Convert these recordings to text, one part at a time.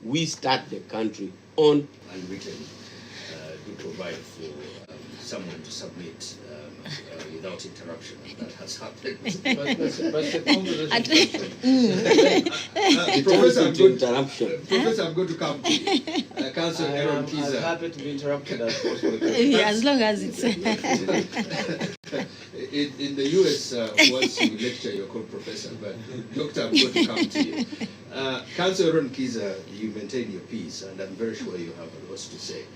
we start the country on. And written do provide for someone to submit without interruption. That has happened. But the Professor, I'm going to come to you. Council Aaron Kiza. I'm happy to be interrupted as possible. As long as it's... In the US, once you lecture, you're called professor, but doctor, I'm going to come to you. Council Aaron Kiza, you maintain your peace, and I'm very sure you have a lot to say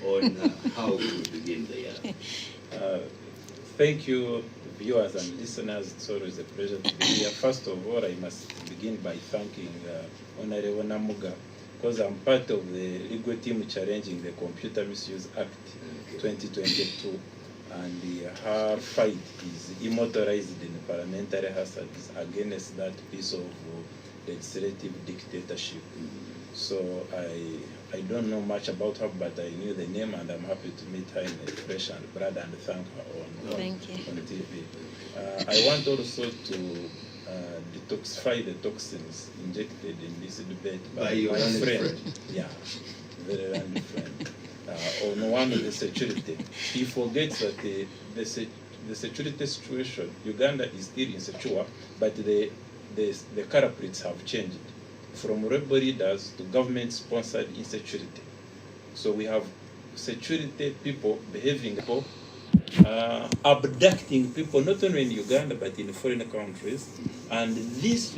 on how we will begin the year. Thank you, viewers and listeners. It's always a pleasure to be here. First of all, I must begin by thanking Hon Gorreth Namuga, because I'm part of the legal team challenging the Computer Misuse Act 2022, and her fight is immortalized in parliamentary hazards against that piece of legislative dictatorship. So I don't know much about her, but I knew the name, and I'm happy to meet her in the flesh and blood and thank her on TV. I want also to detoxify the toxins injected in this debate by your my friend. Yeah, very learned friend. On one of the security. He forgets that the security situation, Uganda is still insecure, but the culprits have changed from rebel leaders to government-sponsored insecurity. So we have security people behaving, people abducting people, not only in Uganda but in foreign countries. And this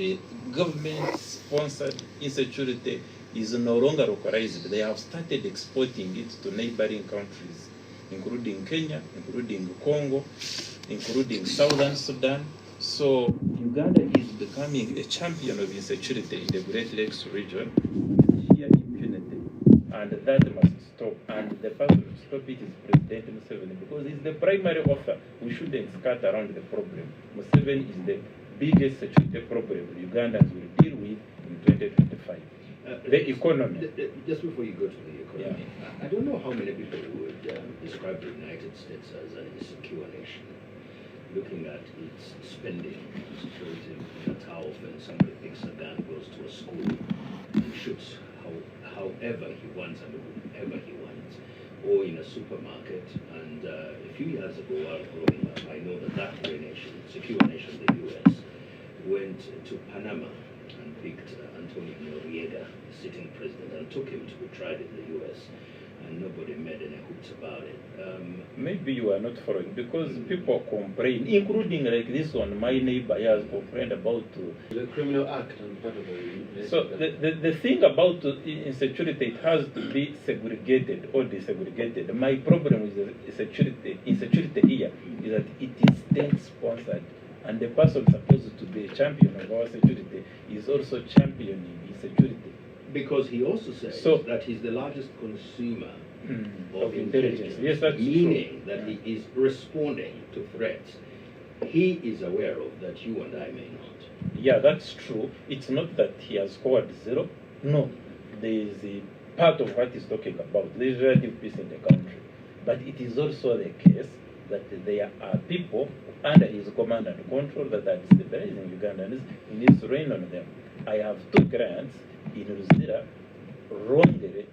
government-sponsored insecurity is no longer localized. They have started exporting it to neighboring countries, including Kenya, including Congo, including Southern Sudan. So Uganda is becoming a champion of insecurity in the Great Lakes region, sheer impunity, and that must stop. And the person to stop it is President Museveni, because he's the primary author. We shouldn't skirt around the problem. Museveni is the biggest security problem Ugandans will deal with in 2025. The economy. Just before you go to the economy, I don't know how many people would describe the United States as an insecure nation. Looking at its spending on security, that's how often somebody picks a gun, goes to a school, and shoots however he wants and whoever he wants, or in a supermarket. And a few years ago, while growing up, I know that secure nation, the US, went to Panama and picked Antonio Noriega, sitting president, and took him to be tried in the US. And nobody made any hoots about it. Maybe you are not following, because people complain, including like this one, my neighbor has complained about the Criminal Act and part of the... So the thing about insecurity, it has to be segregated or desegregated. My problem with the insecurity here is that it is state-sponsored, and the person supposed to be a champion of our security is also championing insecurity. Because he also says that he's the largest consumer of intelligence. Yes, that's meaning true. that he is responding to threats he is aware of that you and I may not. Yeah, that's true. It's not that he has scored zero. No, there is a part of what he's talking about. There is relative peace in the country. But it is also the case that there are people under his command and control that are destabilizing Ugandans in his reign on them. I have 2 clients in Ruzira, wrongly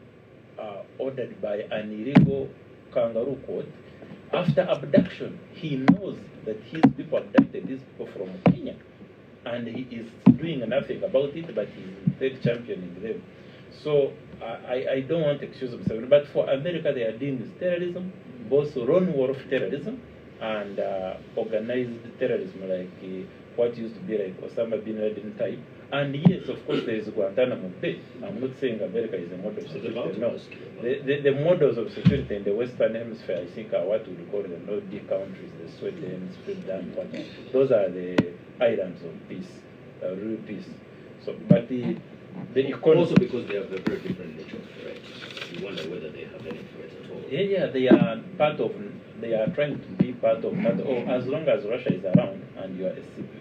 ordered by an illegal kangaroo court. After abduction, he knows that his people abducted these people from Kenya, and he is doing nothing about it, but he is instead championing them. So I don't want to excuse himself, but for America, they are dealing with terrorism, both lone wolf terrorism and organized terrorism, like what used to be like Osama bin Laden type. And yes, of course, there is Guantanamo Bay. I'm not saying America is a model of security. No. The models of security in the Western Hemisphere, I think, are what we would call the Nordic countries, the Sweden, Finland, whatnot. Those are the islands of peace, real peace. So, but the economy... Also because they have a very different nature of threat. You wonder whether they have any threat at all. Yeah, they are part of... They are trying to be part of... as long as Russia is around and you are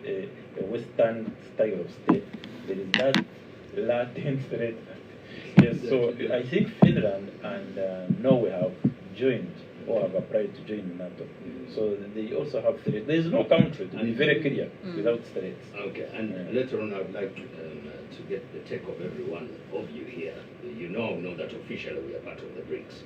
a Western style of state, there is that latent threat. Yes, so I think Finland and Norway have joined or have applied to join NATO. So they also have threats. There is no country, to be very clear, without threats. Okay, and later on I would like to get the take of every one of you here. you know that officially we are part of the BRICS.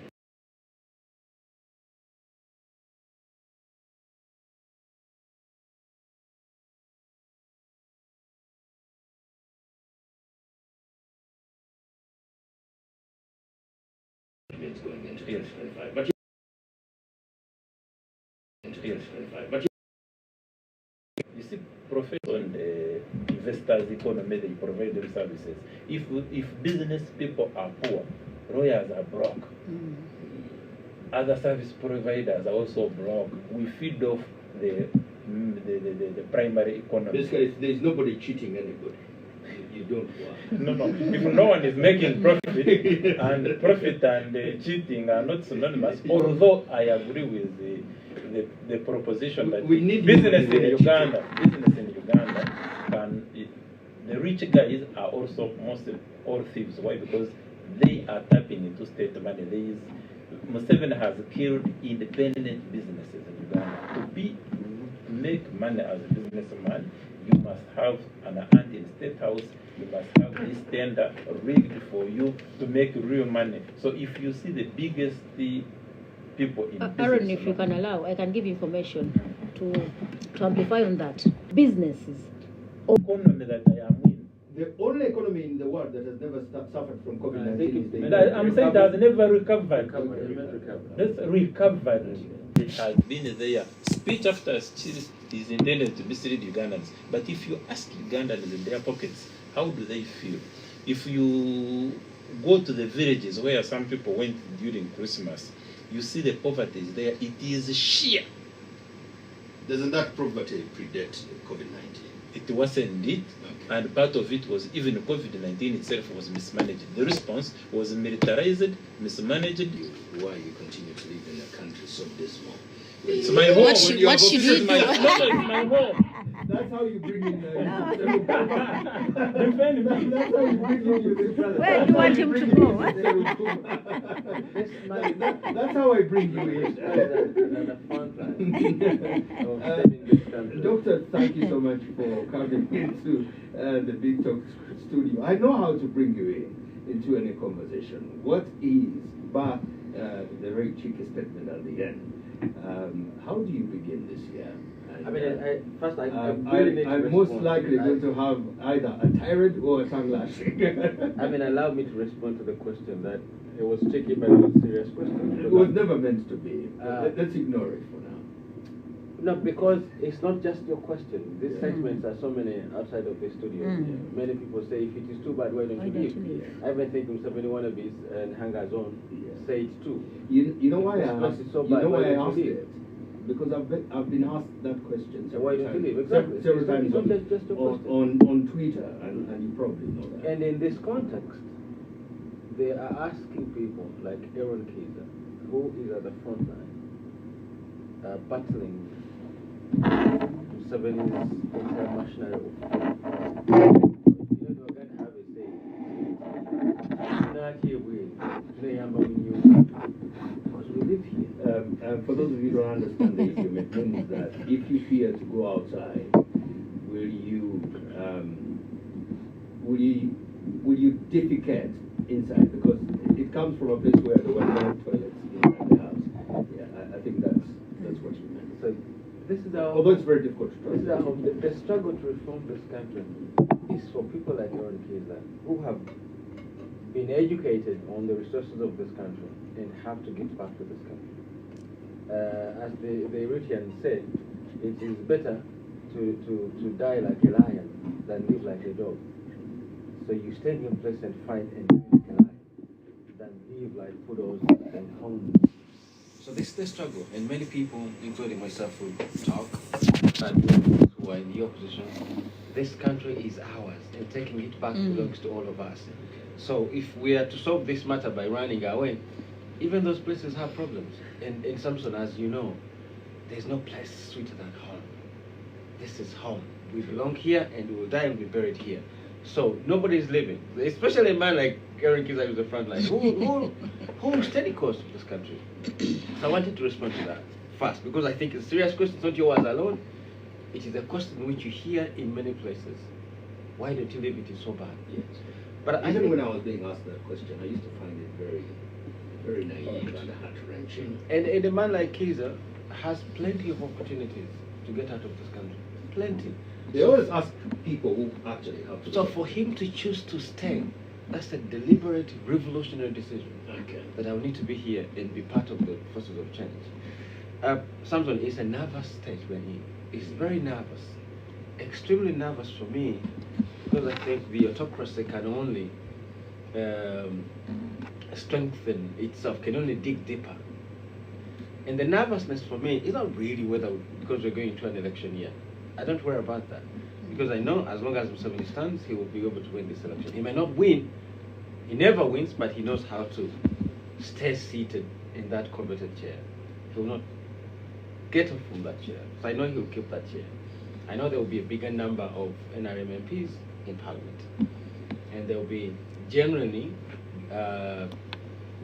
It's going into 2025, but you see, profit on the investors' economy, they provide them services. If business people are poor, lawyers are broke. Other service providers are also broke. We feed off the primary economy. basically there's nobody cheating anybody. You don't want. No. If no one is making profit, and profit and cheating are not synonymous, although I agree with the proposition that We need business you in to- Uganda, the rich guys are also mostly all thieves. Why? Because they are tapping into state money. Museveni has killed independent businesses in Uganda. To make money as a businessman, you must have an aunt in State House. You must have this tender rigged for you to make real money. So if you see the biggest people in business, Aaron, if you can allow, I can give information to amplify on that. Businesses. economy that I am in. The only economy in the world that has never suffered from COVID-19 is the I'm saying that has never recovered. Recovered. That's recovered. It has been there. Speech after speech is intended to mislead Ugandans. But if you ask Ugandans in their pockets, how do they feel? If you go to the villages where some people went during Christmas, you see the poverty is there. It is sheer. Doesn't that poverty predate COVID-19? It wasn't it. Okay. And part of it was even COVID-19 itself was mismanaged. The response was militarized, mismanaged. Why you continue to live in a country so dismal? It's my home. What should you This is do? my, no, it's my home. That's how you bring in. Defend me. That's how you bring in. Where do you want him to go? That's how I bring you in. Doctor, thank you so much for coming into the Big Talk studio. I know how to bring you into any conversation. What is, but the very cheeky statement at the end. How do you begin this year? And, I mean, first I really need to I'm most likely going to have either a tirade or a tongue lashing. I mean, allow me to respond to the question that it was tricky, but it was a serious question. It was never meant to be. Let's ignore it for now. No, because it's not just your question. These segments are so many outside of the studio. Many people say, if it is too bad, why don't you leave? I even think Museveni wannabes and hangers on say it too. You know why I Because asked, it's so you bad, know why why I don't asked you leave? it? Because I've been asked that question So why don't you leave? several Exactly. several It's not- times it's not just a question. on Twitter, and you probably know that. And in this context, they are asking people like Aaron Kiza, who is at the front line, battling Museveni's entire machinery of we're going to have a saying, not here with, because we live here. For those of you who don't understand the idiom, it means that if you fear to go outside, will you defecate inside? Because it comes from a place where there were no toilets inside the house. Yeah, I think that's what you meant. So this is our Although it's very difficult to This is our translate. hope. The struggle to reform this country is for people like Aaron Kiza, who have been educated on the resources of this country and have to give back to this country. As the Eritrean said, it is better to die like a lion than live like a dog. So you stay in your place and fight and die like a lion than live like poodles and hounds. So this is the struggle, and many people, including myself, will talk, and those who are in the opposition. This country is ours, and taking it back belongs to all of us. So if we are to solve this matter by running away, even those places have problems. And in Samson, as you know, there's no place sweeter than home. This is home. We belong here, and we will die and be buried here. So nobody is living, especially a man like Aaron Kiza, who's the front line. Who will steady course of this country? So I wanted to respond to that first, because I think it's a serious question. It's not yours alone. It is a question which you hear in many places. Why don't you leave? It is so bad. Yes. But I Even think, when I was being asked that question, I used to find it very, very naive and heart-wrenching. and a man like Kaiser has plenty of opportunities to get out of this country. Plenty. They always ask people who actually have to. So for him to choose to stay, that's a deliberate revolutionary decision. Okay. That I will need to be here and be part of the forces of change. Samson is a nervous state when he's very nervous, extremely nervous for me, because I think the autocracy can only strengthen itself, can only dig deeper. And the nervousness for me is not really because we're going into an election year. I don't worry about that, because I know as long as Museveni stands, he will be able to win this election. He may not win, he never wins, but he knows how to stay seated in that coveted chair. He will not get up from that chair. So I know he will keep that chair. I know there will be a bigger number of NRM MPs in Parliament, and there will be generally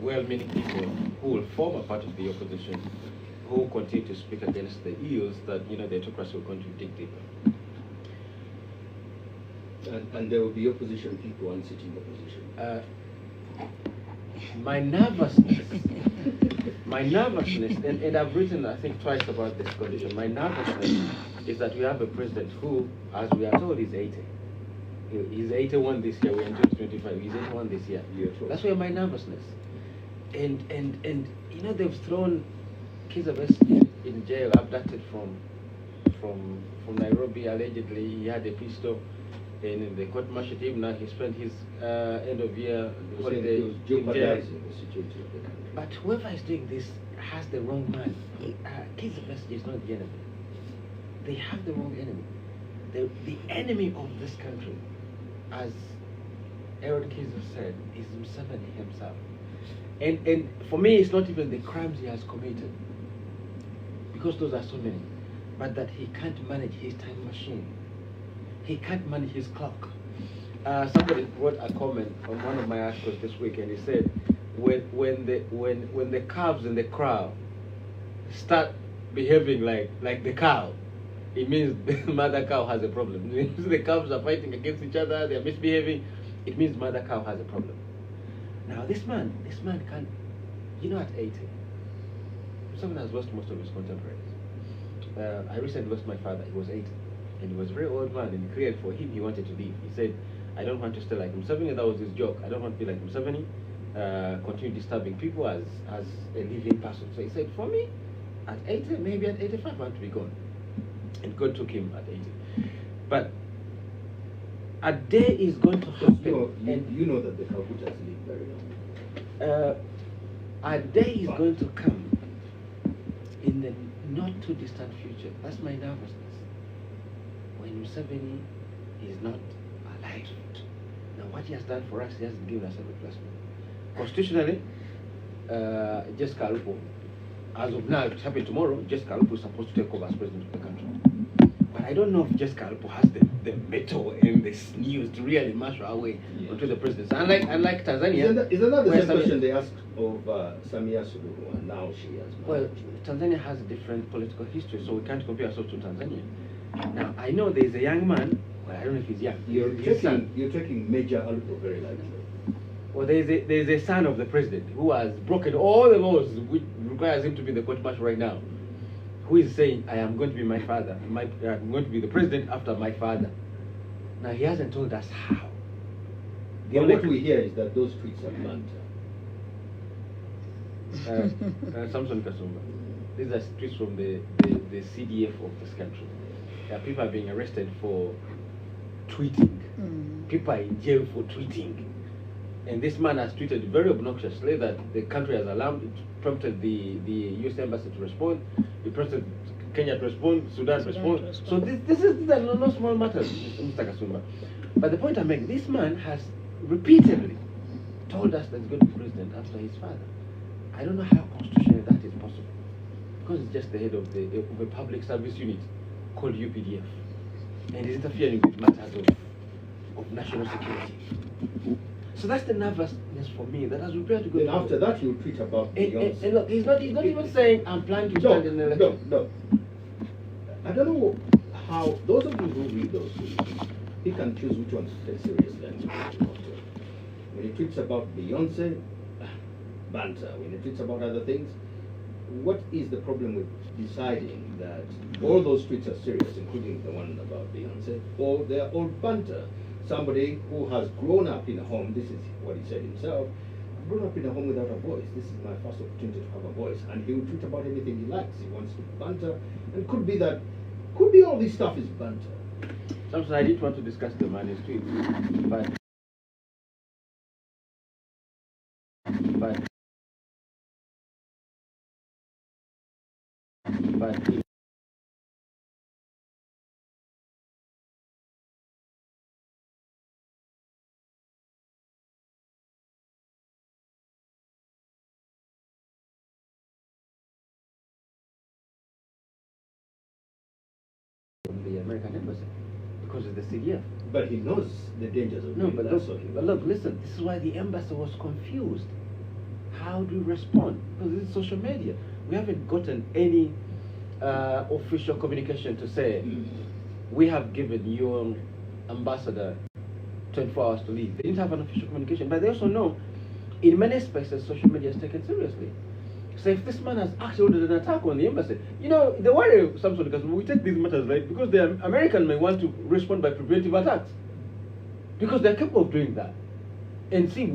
well-meaning people who will form a part of the opposition, who will continue to speak against the ills that the autocracy will continue to dig deeper. And there will be opposition people and sitting opposition. My nervousness, and I've written, I think, twice about this condition. My nervousness is that we have a president who, as we are told, is 80. He's 81 this year. We're in 2025. He's 81 this year. That's where my nervousness. And they've thrown Kizabes in jail, abducted from Nairobi. Allegedly, he had a pistol. And the court martialed him. Now he spent his end of year holiday in jail. Jeopardizing the security of the country. But whoever is doing this has the wrong man. Kizabes is not the enemy. They have the wrong enemy. The enemy of this country, as Aaron Kiza said, is Museveni himself. And for me, it's not even the crimes he has committed, because those are so many, but that he can't manage his time machine. He can't manage his clock. Somebody wrote a comment on one of my articles this week, and he said, when the calves in the crowd start behaving like the cow, it means the mother cow has a problem. The calves are fighting against each other, they're misbehaving, it means mother cow has a problem. Now this man can't, at 80, someone has lost most of his contemporaries. I recently lost my father, he was 80, and he was a very old man, and clearly for him, he wanted to leave. He said, I don't want to stay like Museveni, that was his joke. I don't want to be like Museveni, continue disturbing people as a living person. So he said, for me, at 80, maybe at 85, I want to be gone. And God took him at 80. But a day is going to happen. You know that the Kabutas live very long. A day is going to come in the not too distant future. That's my nervousness. When Museveni is not alive. Now what he has done for us, he hasn't given us a replacement. Constitutionally, Jessica Alupo, as of now, it's happening tomorrow, Jessica Alupo is supposed to take over as president of the country. But I don't know if Jessica Alupo has the mettle and the snews to really march our way onto the presidency. Unlike Tanzania. Isn't that the same question they asked of Samia Suluhu, and now she has managed? Well, Tanzania has a different political history, so we can't compare ourselves to Tanzania. Now, I know there's a young man, well, I don't know if he's young. You're taking Major Alupo very lightly. Well, there's a son of the president who has broken all the laws which requires him to be the court martial right now, who is saying, I am going to be my father. I'm going to be the president after my father. Now, he hasn't told us how. What we hear is that those tweets are banned. Samson Kasumba. These are tweets from the CDF of this country. People are being arrested for tweeting. People are in jail for tweeting. And this man has tweeted very obnoxiously that the country has alarmed. It prompted the US Embassy to respond. It prompted Kenya to respond, Sudan to respond. So these are no small matters, Mr. Kasumba. But the point I make, this man has repeatedly told us that he's going to be president after his father. I don't know how constitutionally that is possible, because it's just the head of a public service unit called UPDF, and is interfering with matters of national security. So that's the nervousness for me, that as we prepare to go. Then after that, he'll tweet about Beyonce. And look, he's not even saying I'm planning to stand in the election. No. I don't know how those of you who read those tweets, he can choose which ones to take seriously and which not to. When he tweets about Beyonce, banter. When he tweets about other things, what is the problem with deciding that all those tweets are serious, including the one about Beyonce, or they're all banter? Somebody who has grown up in a home, this is what he said himself, grown up in a home without a voice. This is my first opportunity to have a voice. And he will tweet about anything he likes. He wants to banter. And could be all this stuff is banter. Sometimes I did want to discuss the man's tweet, but the American embassy because of the CDF. But he knows the dangers of No, doing but that. look, listen. This is why the embassy was confused. How do we respond? Because this is social media. We haven't gotten any official communication to say we have given your ambassador 24 hours to leave. They didn't have an official communication, but they also know in many spaces social media is taken seriously. So if this man has actually ordered an attack on the embassy, you know, the worry, Samson, because we take these matters, right, because the American may want to respond by preventive attacks. Because they're capable of doing that. And see,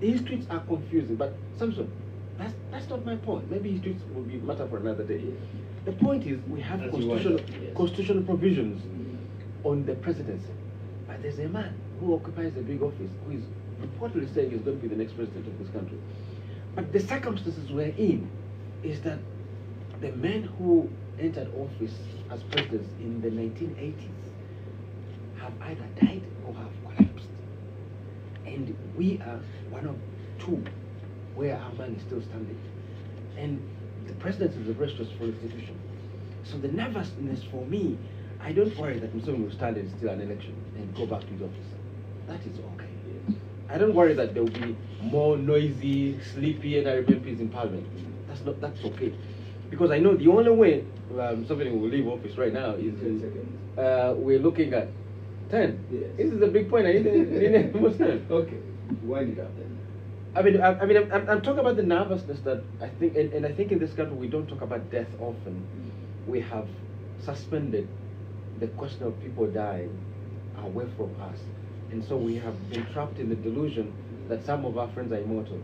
his tweets are confusing, but Samson, that's not my point. Maybe his tweets will be matter for another day. The point is we have constitutional provisions on the presidency. But there's a man who occupies a big office who is reportedly saying he's going to be the next president of this country. But the circumstances we're in is that the men who entered office as presidents in the 1980s have either died or have collapsed. And we are one of two where our man is still standing. And the presidency is a very stressful institution. So the nervousness for me, I don't worry that Museveni will stand and steal an election and go back to his office. That is okay. I don't worry that there will be more noisy, sleepy NRMPs in Parliament. That's okay. Because I know the only way somebody will leave office right now is we're looking at 10. Yes. This is a big point. I need more time. Okay, wind it up then. I'm talking about the nervousness that I think, and I think in this country we don't talk about death often. We have suspended the question of people dying away from us. And so we have been trapped in the delusion that some of our friends are immortal.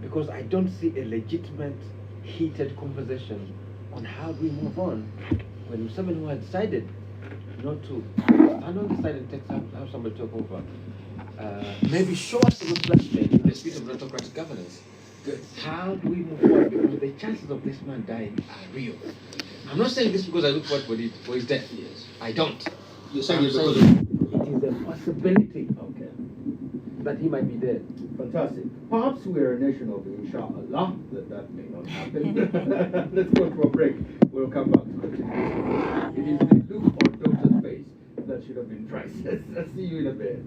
Because I don't see a legitimate, heated conversation on how do we move on when someone who had decided not to stand on the side and have somebody take over. Maybe show us a reflection in the spirit of autocratic governance. Good. How do we move on? Because the chances of this man dying are real. I'm not saying this because I look forward for his death. Yes. I don't. You're saying it because it is a possibility that he might be dead. Fantastic. Perhaps we're a nation of inshallah, that may not happen. Let's go to a break. We'll come back to continue. It is the look on Doctor's face that should have been priceless. I'll see you in a bit.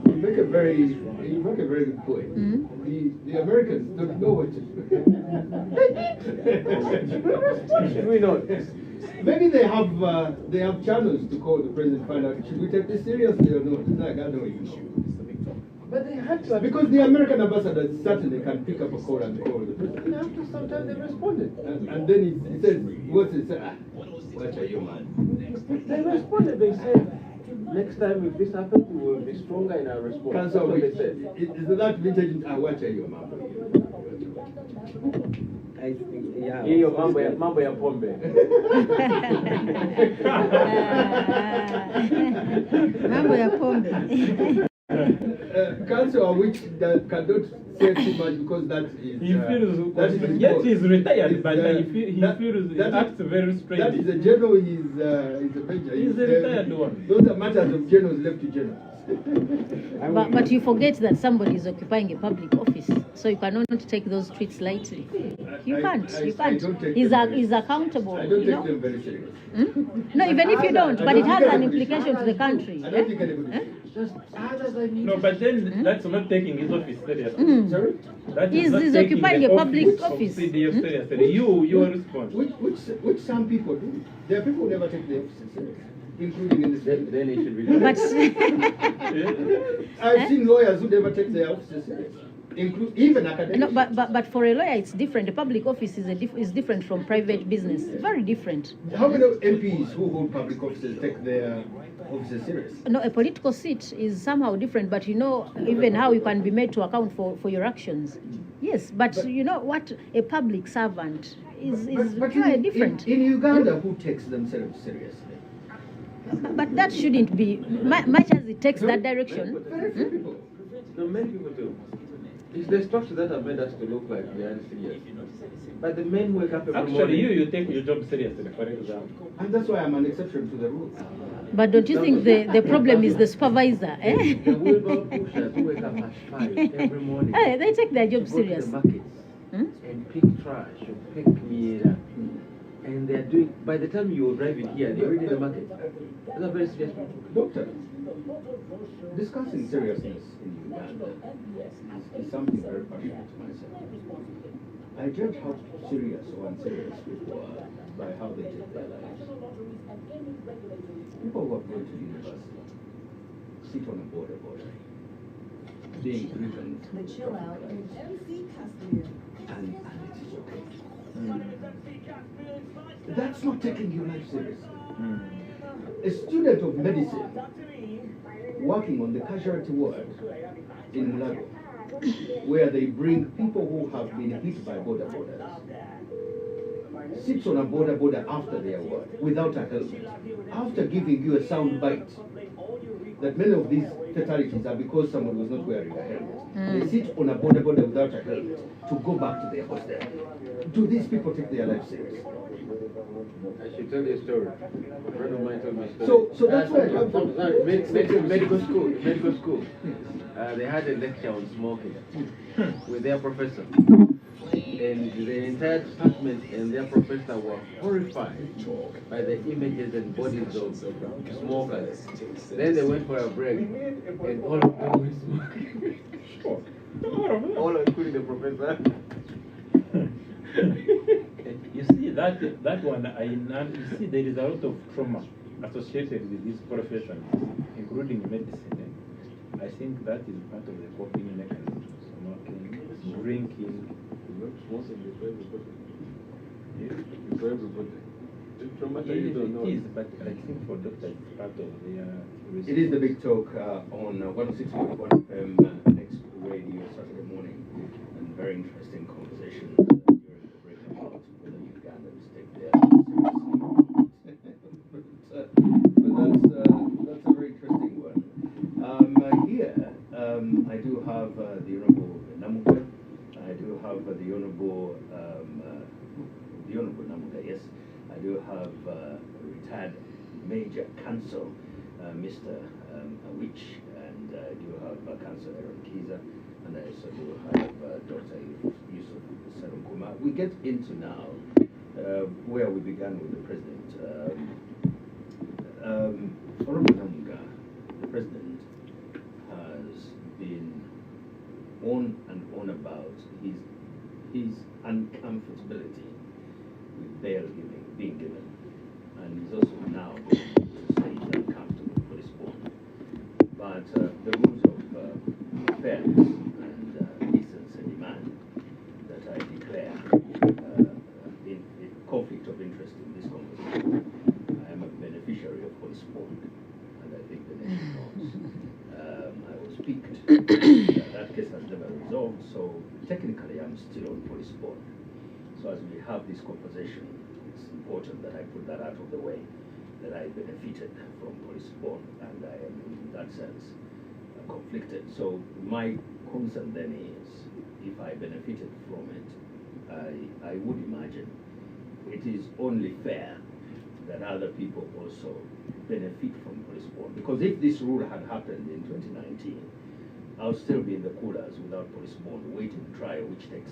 You make a very good point. The Americans don't know what to do. Should we not? Maybe they have channels to call the president, find out should we take this seriously or not. It's like I don't even know. But they had to. Because the American ambassador certainly can pick up a call and call the president. And after some time they responded. And then he said, what's it? What are you, man? They responded. They said, next time if this happens, we will be stronger in our response. That's what they said. Is that vintage? What are you, man? I think, yeah. Hiyo mambo ya pombe. Mambo ya pombe. Council which that cannot say too much because that is he feels that is yes, he's retired, but he feels he acts very strange. That is a general. He's a major. He's a retired one. Those are matters of generals left to generals. But you forget that somebody is occupying a public office, so you cannot take those tweets lightly. You can't. He's accountable. I don't take them very seriously. No, even if you don't, but it has an implication to the country. I don't think anybody. Just other than No, but then that's not taking his office seriously. Sorry? That is He's- not he's taking occupying the a public of office. CDF seriously. You are responsible. Which some people do. There are people who never take the offices seriously, including in this country. Then it should be. But I've seen lawyers who never take their offices seriously, even academics. no, but for a lawyer, it's different. A public office is different from private business. Very different. How many MPs who hold public offices take their offices seriously? No, a political seat is somehow different, but you know, even how you can be made to account for your actions. Yes, but you know what? A public servant is But quite different. in Uganda, who takes themselves seriously? But that shouldn't be, much as it takes that direction. Very few people. No, many people do. It's the structure that have made us to look like we are serious. But the men who wake up every Actually, morning. you take your job seriously, for example. And that's why I'm an exception to the rule. But don't you think the problem is the supervisor? Eh? The wheelbarrow pushers who wake up at 5 every morning. Eh, they take their job to go to serious. the markets Hmm? and pick trash or pick meat. And they're doing, by the time you arrive in here, they're already in the market. Those are very serious people. Doctor, discussing seriousness in Uganda is something very passionate to myself. I judge how serious or unserious people are by how they take their lives. People who have gone to university sit on a border, being driven The chill out and MC customer. and it is okay. That's not taking your life seriously. A student of medicine working on the casualty ward in Mulago, where they bring people who have been hit by borders, sits on a border after their work without a helmet, after giving you a sound bite that many of these fatalities are because someone was not wearing a helmet. They sit on a border without a helmet to go back to their hostel. Do these people take their life seriously? I should tell you a story. A friend of mine told me a story. So that's where I come from. Medical school. They had a lecture on smoking with their professor. And the entire department and their professor were horrified by the images and bodies of smokers. Then they went for a break, and all of them were smoking. All including the professor. You see that one. You see there is a lot of trauma associated with this profession, including medicine. I think that is part of the coping mechanism. Smoking, drinking. Smoking is for everybody. Yeah. It's for everybody. It's traumatic, you don't know. It is, but I think for doctors it's part of their research. It is the big talk on 106.1 FM next radio Saturday morning, and very interesting conversation during the break about whether Ugandans take their seriously. That's a very interesting one. Here, I do have the Honorable Namuga. I do have the Honorable Namuga, yes. I do have retired Major Counsel, Mr. Awich, and I do have Councillor Aaron Kiza, and I also do have Dr. Yusuf Sarunkuma. We get into now where we began with the President. Honorable Namuga, the President has been on and on about his uncomfortability with bail being given, and he's also now going to say he's uncomfortable for this bond. But the rules of fairness and decency demand that I declare in conflict of interest in this conversation. I am a beneficiary of police bond, and I think the nation knows. I was picked. That case has never resolved, so technically I'm still on police bond. So as we have this conversation, it's important that I put that out of the way, that I benefited from police bond, and I am in that sense conflicted. So my concern then is, if I benefited from it, I would imagine it is only fair that other people also benefit from police bond. Because if this rule had happened in 2019, I'll still be in the coolers without police bond, waiting trial, which takes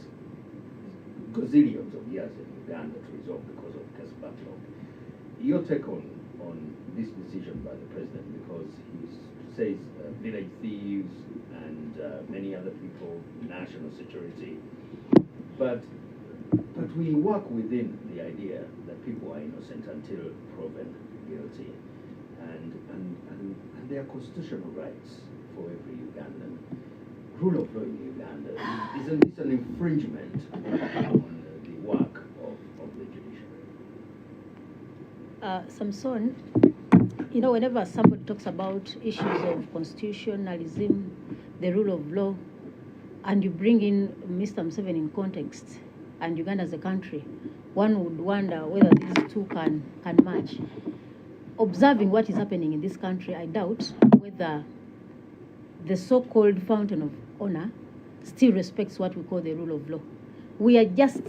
gazillions of years in Uganda to resolve because of case backlog. Your take on on this decision by the president, because he says village thieves and many other people, national security. But we work within the idea that people are innocent until proven guilty, and their constitutional rights for every Ugandan. Rule of law in Uganda, isn't this an infringement on the work of the judiciary? Samson, you know, whenever somebody talks about issues of constitutionalism, the rule of law, and you bring in Mr. Museveni in context, and Uganda as a country, one would wonder whether these two can match. Observing what is happening in this country, I doubt whether the so-called fountain of honor still respects what we call the rule of law. We are just...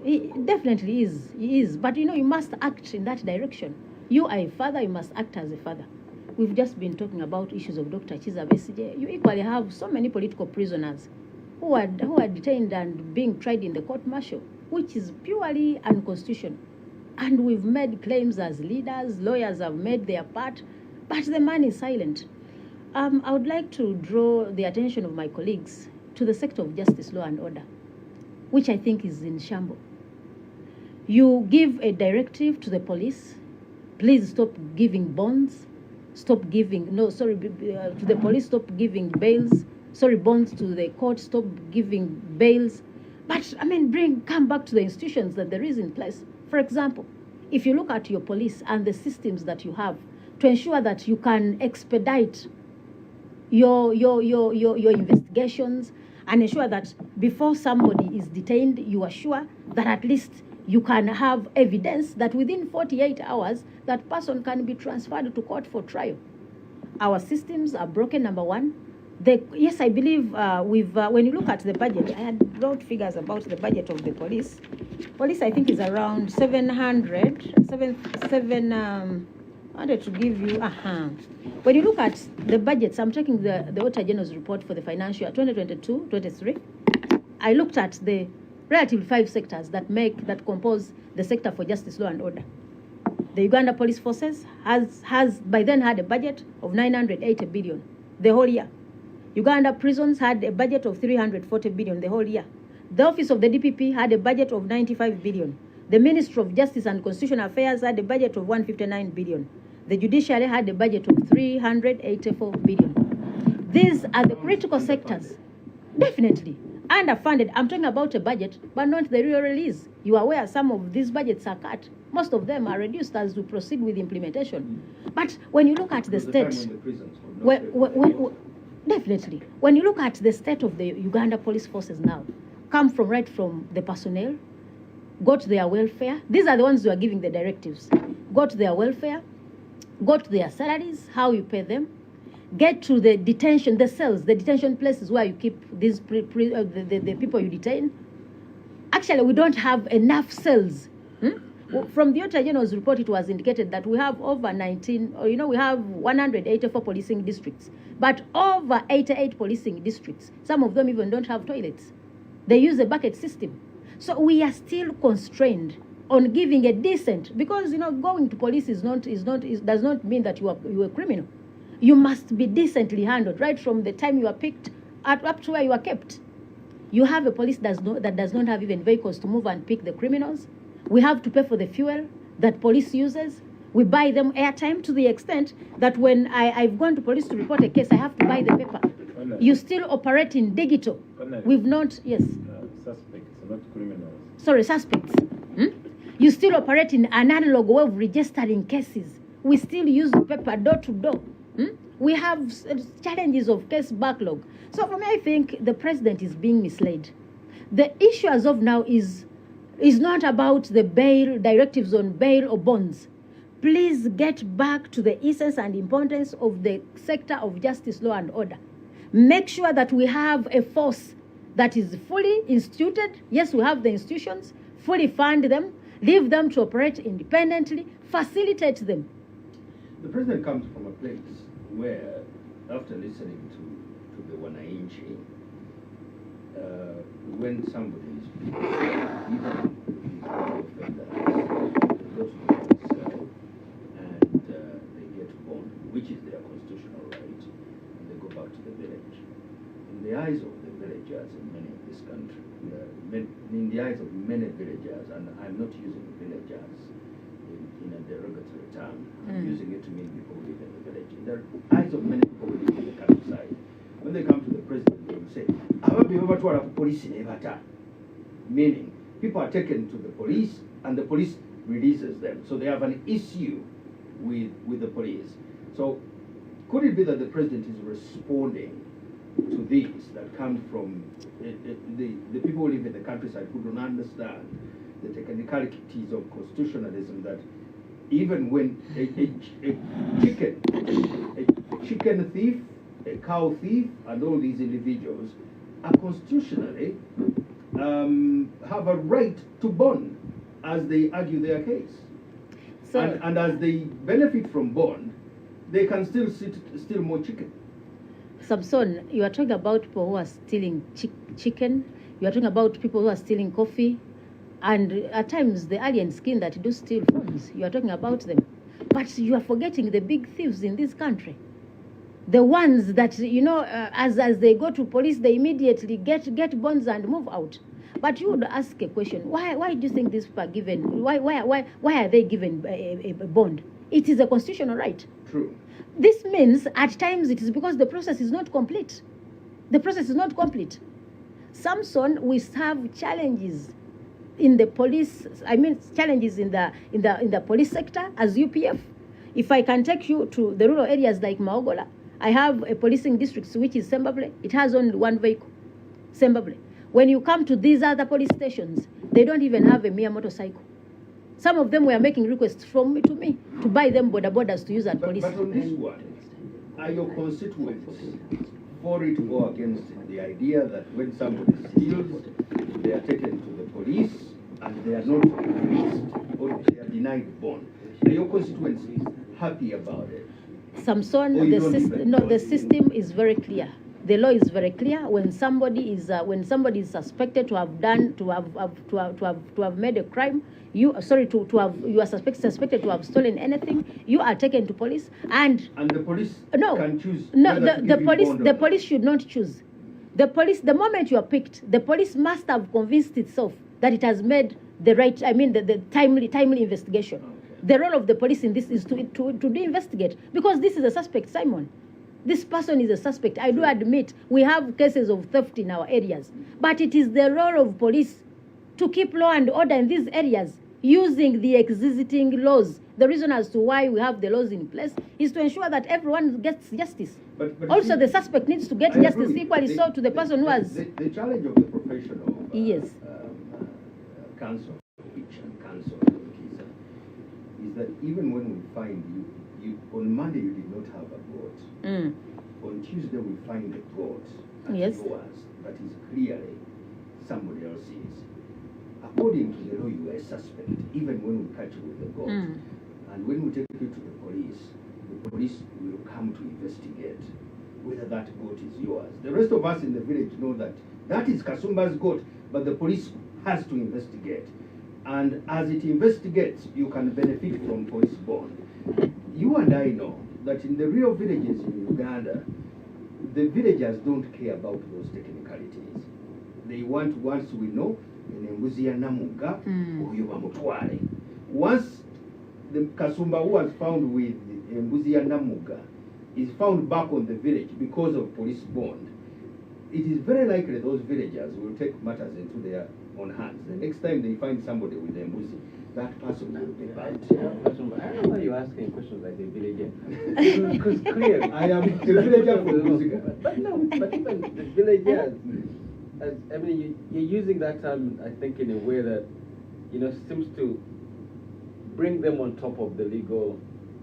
He definitely is. He is. But, you know, you must act in that direction. You are a father, you must act as a father. We've just been talking about issues of Dr. Chiza Besigye. You equally have so many political prisoners who are detained and being tried in the court-martial, which is purely unconstitutional. And we've made claims as leaders, lawyers have made their part, but the man is silent. I would like to draw the attention of my colleagues to the sector of justice, law and order, which I think is in shambles. You give a directive to the police, please stop giving bonds, to the police, stop giving bails, bonds to the court, stop giving bails. But, I mean, come back to the institutions that there is in place. For example, if you look at your police and the systems that you have to ensure that you can expedite your investigations and ensure that before somebody is detained, you are sure that at least you can have evidence that within 48 hours, that person can be transferred to court for trial. Our systems are broken, number one. Yes, I believe when you look at the budget, I had brought figures about the budget of the police. Police, I think, is around 700 to give you, When you look at the budgets, I'm checking the Auditor General's report for the financial year 2022-23. I looked at the relative 5 sectors that compose the sector for justice, law and order. The Uganda Police Forces has by then had a budget of 980 billion the whole year. Uganda Prisons had a budget of 340 billion the whole year. The Office of the DPP had a budget of 95 billion. The Ministry of Justice and Constitutional Affairs had a budget of 159 billion. The Judiciary had a budget of 384 billion. These are the critical sectors. Definitely. Underfunded. I'm talking about a budget, but not the real release. You are aware some of these budgets are cut. Most of them are reduced as we proceed with implementation. But when you look at the state... Definitely. When you look at the state of the Uganda Police Forces now, right from the personnel, go to their welfare. These are the ones who are giving the directives. Go to their welfare, go to their salaries, how you pay them, get to the detention, the cells, the detention places where you keep these the people you detain. Actually, we don't have enough cells. From the Auditor General's report, it was indicated that we have over 19, we have 184 policing districts, but over 88 policing districts, some of them even don't have toilets. They use a bucket system. So we are still constrained on giving a decent, because, going to police does not mean that you are a criminal. You must be decently handled, right from the time you are picked up to where you are kept. You have a police that does not have even vehicles to move and pick the criminals. We have to pay for the fuel that police uses. We buy them airtime to the extent that when I've gone to police to report a case, I have to buy the paper. You still operate in digital. We've not, yes. Suspects, not criminals. Sorry, suspects. You still operate in an analog way of registering cases. We still use paper door to door. We have challenges of case backlog. So for me, I think the president is being misled. The issue as of now is not about the bail, directives on bail or bonds. Please get back to the essence and importance of the sector of justice, law and order. Make sure that we have a force that is fully instituted. Yes, we have the institutions. Fully fund them. Leave them to operate independently. Facilitate them. The president comes from a place where, after listening to the Wananchi, when somebody is even if he's not offenders, go to the cell, this country, in the eyes of many villagers, and I'm not using villagers in a derogatory term, I'm using it to mean people who live in the village. In the eyes of many people who live in the countryside, when they come to the president, they will say, police in Evata. Meaning, people are taken to the police, and the police releases them. So they have an issue with the police. So could it be that the president is responding to these that come from the people who live in the countryside who don't understand the technicalities of constitutionalism, that even when a chicken thief, a cow thief, and all these individuals are constitutionally have a right to bond as they argue their case. So, and as they benefit from bond, they can still steal more chicken. Samson, you are talking about people who are stealing chicken, you are talking about people who are stealing coffee, and at times the alien skin that do steal phones, you are talking about them. But you are forgetting the big thieves in this country. The ones that, as they go to police, they immediately get bonds and move out. But you would ask a question, why do you think these people are given, why are they given a bond? It is a constitutional right. True. This means at times it is because the process is not complete. The process is not complete. Samson, we have challenges in the police, challenges in the police sector as UPF. If I can take you to the rural areas like Maogola, I have a policing district which is Sembable. It has only one vehicle, Sembable. When you come to these other police stations, they don't even have a mere motorcycle. Some of them were making requests to me to buy them border borders to use at police. But on this one, are your constituents for it or against the idea that when somebody steals, they are taken to the police and they are not released or they are denied bond? Are your constituents happy about it? Samson, the system is very clear. The law is very clear. When somebody is suspected to have made a crime, you are suspected to have stolen anything, you are taken to police, and the police can choose. No, the police should not choose. The police, the moment you are picked, the police must have convinced itself that it has made the right, the timely investigation. Okay. The role of the police in this is to investigate, because this is a suspect, Simon. This person is a suspect. I do admit we have cases of theft in our areas, but it is the role of police to keep law and order in these areas using the existing laws. The reason as to why we have the laws in place is to ensure that everyone gets justice. But also, the suspect needs to get justice equally so to the person who has... The challenge of the profession of yes. counsel is that even when we find you on Monday you did not have a goat. On Tuesday we find a goat at yours that is clearly somebody else's. According to the law, you are a suspect, even when we catch you with the goat. And when we take you to the police will come to investigate whether that goat is yours. The rest of us in the village know that is Kasumba's goat, but the police has to investigate. And as it investigates, you can benefit from police bond. You and I know that in the real villages in Uganda, the villagers don't care about those technicalities. They want, once we know, Hon Namuga, once the Kasumba who was found with Hon Namuga is found back on the village because of police bond, it is very likely those villagers will take matters into their own hands. The next time they find somebody with Mbuzi, that person will be banned. I don't know why you're asking questions like a villager. Because clearly, I am a villager from Muziga. But even the villagers, you're using that term, I think, in a way that, seems to bring them on top of the legal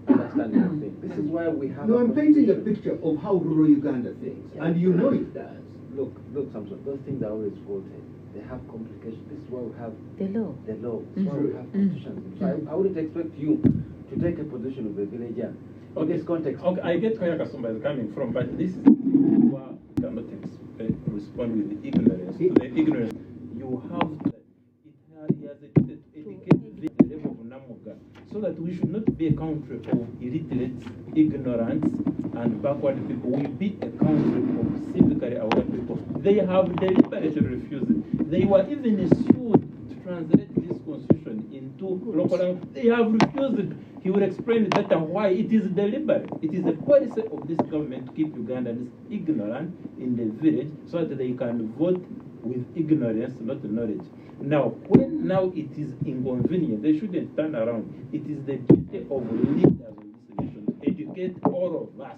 understanding of things. This is why we have... No, I'm painting a picture of how rural Uganda thinks, and you know it does. Look, Samson, those things are always faulted. They have complications. This is why we have the law. This is why we have constitutions. So I wouldn't expect you to take a position of a villager in this context. Okay, I get where Kasumba is coming from, but this is why you cannot respond with ignorance. To the ignorance, you have that he has educated the level of Namuga, so that we should not be a country of illiterates, ignorance, and backward people. We be a country of civically aware people. They have deliberately refused. They were even sued to translate this constitution into local language. They have refused. He will explain better why it is deliberate. It is a policy of this government to keep Ugandans ignorant in the village so that they can vote with ignorance, not knowledge. Now, when now it is inconvenient, they shouldn't turn around. It is the duty of leaders of this nation to educate all of us,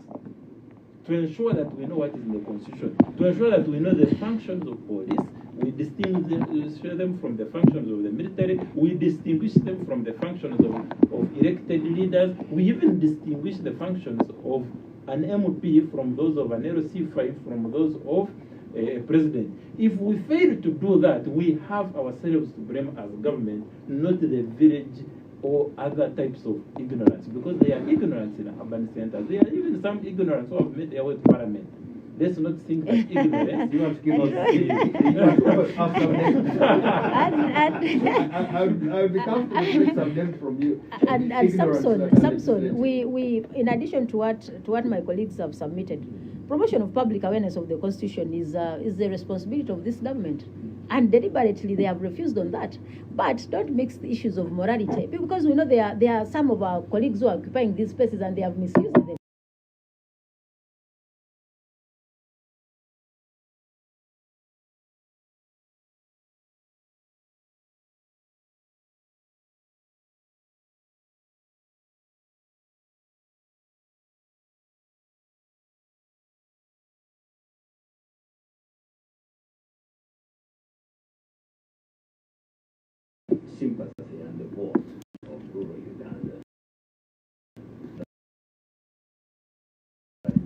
to ensure that we know what is in the constitution, to ensure that we know the functions of police, we distinguish them from the functions of the military, we distinguish them from the functions of elected leaders, we even distinguish the functions of an MP from those of an LC5, from those of a president. If we fail to do that, we have ourselves to blame as government, not the village or other types of ignorance, because they are ignorance in urban centers. There are even some ignorance who have made their way to parliament. Let's not think that ignorance. You want to give us I would be comfortable with some names from you. And Samson, we in addition to what my colleagues have submitted, promotion of public awareness of the Constitution is the responsibility of this government. And deliberately they have refused on that. But don't mix the issues of morality, because we know there are some of our colleagues who are occupying these spaces and they have misused them. Sympathy and the vote of rural Uganda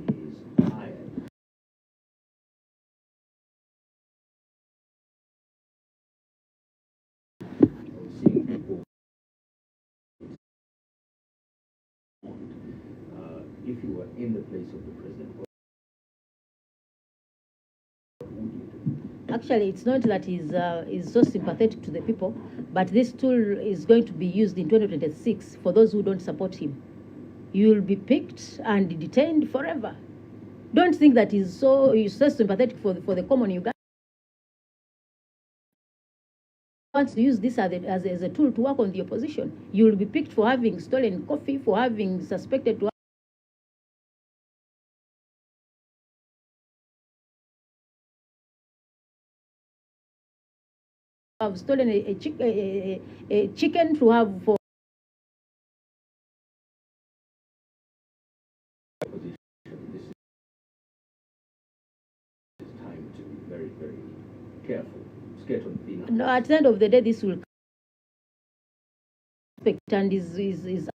is higher. Seeing people, if you were in the place of the president, what would you do? Actually, it's not that he's so sympathetic to the people, but this tool is going to be used in 2026 for those who don't support him. You will be picked and detained forever. Don't think that he's so sympathetic for the common Uganda. Wants to use this as a tool to work on the opposition. You will be picked for having stolen coffee, for having suspected to have stolen a chicken, to have for This is time to be very, very careful. Skate on the peanuts. no, at the end of the day this will and is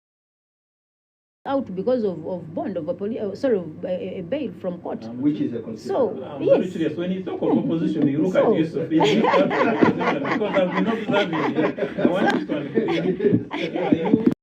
out because of bond of a bail from court. Which is a So considerable. I'm yes. very serious. When you talk of opposition, you look So- at Yusuf. Because I've been observing. I want you to understand.